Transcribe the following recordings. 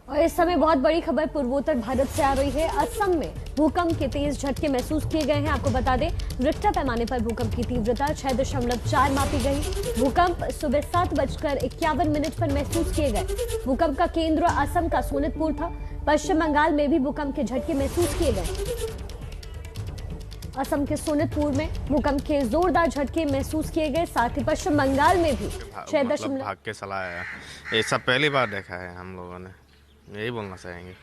और इस समय बहुत बड़ी खबर पूर्वोत्तर भारत से आ रही है। असम में भूकंप के तेज झटके महसूस किए गए हैं। आपको बता दें, रिक्टर पैमाने पर भूकंप की तीव्रता 6.4 मापी गई। भूकंप सुबह 7:51 पर महसूस किए गए। भूकंप का केंद्र असम का सोनितपुर था। पश्चिम बंगाल में भी भूकंप के झटके महसूस किए गए। असम के सोनितपुर में भूकंप के जोरदार झटके महसूस किए गए। साथ ही पश्चिम बंगाल में भी भाग के चला आया। ये सब पहली बार देखा है हम लोगों ने, यही बोलना चाहेंगे।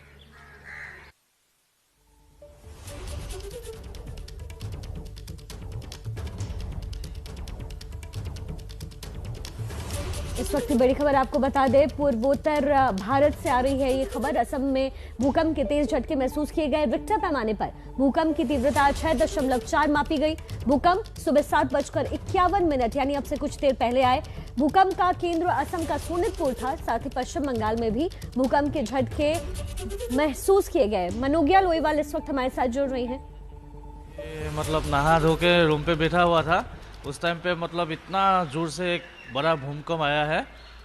इस वक्त की बड़ी खबर आपको बता दें, पूर्वोत्तर भारत से आ रही है ये खबर। असम में भूकंप के तेज झटके महसूस किए गए। रिक्टर पैमाने पर भूकंप की तीव्रता 6.4 मापी गई। भूकंप सुबह 7:51 यानी अब से कुछ देर पहले आए। भूकंप का केंद्र असम का सोनितपुर था। साथ ही पश्चिम बंगाल में भी भूकंप के झटके महसूस किए गए। मनोगिया लोईवाल इस वक्त हमारे साथ जुड़ रही है। मतलब नहा धो के रूम पे बैठा हुआ था, उस टाइम पे मतलब इतना जोर से एक बड़ा भूकंप आया है।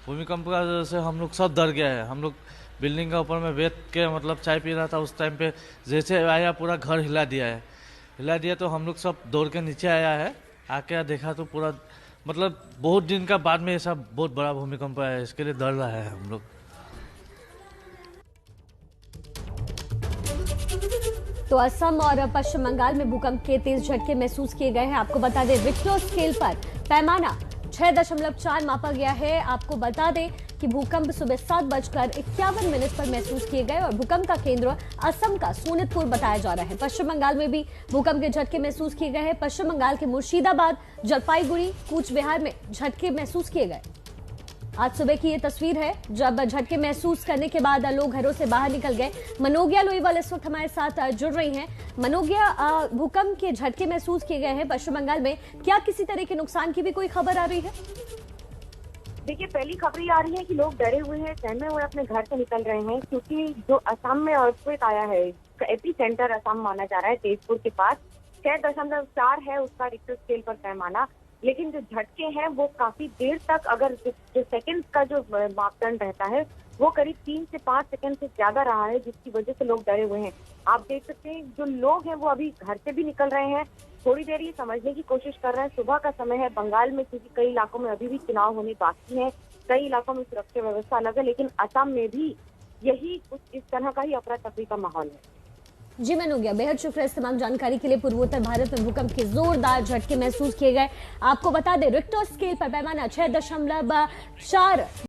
भूकंप का वजह से हम लोग सब डर गए हैं। हम लोग बिल्डिंग का ऊपर में बैठ के मतलब चाय पी रहा था, उस टाइम पे जैसे आया पूरा घर हिला दिया तो हम लोग सब दौड़ के नीचे आया है। आके देखा तो पूरा मतलब बहुत दिन का बाद में ऐसा बहुत बड़ा भूकंप आया है, इसके लिए डर रहा है हम लोग। तो असम और पश्चिम बंगाल में भूकंप के तेज झटके महसूस किए गए हैं। आपको बता दें, रिक्टर स्केल पर पैमाना 6.4 मापा गया है। आपको बता दें कि भूकंप सुबह 7:51 पर महसूस किए गए और भूकंप का केंद्र असम का सोनितपुर बताया जा रहा है। पश्चिम बंगाल में भी भूकंप के झटके महसूस किए गए हैं। पश्चिम बंगाल के मुर्शिदाबाद, जलपाईगुड़ी, कूच बिहार में झटके महसूस किए गए। आज सुबह की ये तस्वीर है जब झटके महसूस करने के बाद लोग घरों से बाहर निकल गए। मनोगिया लोईवाल इस वक्त हमारे साथ जुड़ रही हैं। मनोगिया, भूकंप के झटके महसूस किए गए हैं पश्चिम बंगाल में, क्या किसी तरह के नुकसान की भी कोई खबर आ रही है? देखिए, पहली खबर ये आ रही है कि लोग डरे हुए हैं, सहमे हुए अपने घर से निकल रहे हैं, क्योंकि जो असम में अर्थक्वेक आया है, एपी सेंटर असम माना जा रहा है, तेजपुर के पास 6.4 है उसका रिक्टर स्केल पर पैमाना। लेकिन जो झटके हैं वो काफी देर तक, अगर जो सेकंड का जो मापदंड रहता है वो करीब 3 से 5 सेकंड से ज्यादा रहा है, जिसकी वजह से लोग डरे हुए हैं। आप देख सकते हैं जो लोग हैं वो अभी घर से भी निकल रहे हैं, थोड़ी देर ये समझने की कोशिश कर रहे हैं। सुबह का समय है बंगाल में, क्योंकि कई इलाकों में अभी भी चुनाव होने बाकी है, कई इलाकों में सुरक्षा व्यवस्था अलग है, लेकिन असम में भी यही कुछ इस तरह का ही अफरा तफरी का माहौल है। जी मनोगिया, बेहद शुक्रिया इस तमाम जानकारी के लिए। पूर्वोत्तर भारत में भूकंप के जोरदार झटके महसूस किए गए। आपको बता दें, रिक्टर स्केल पर पैमाना 6.4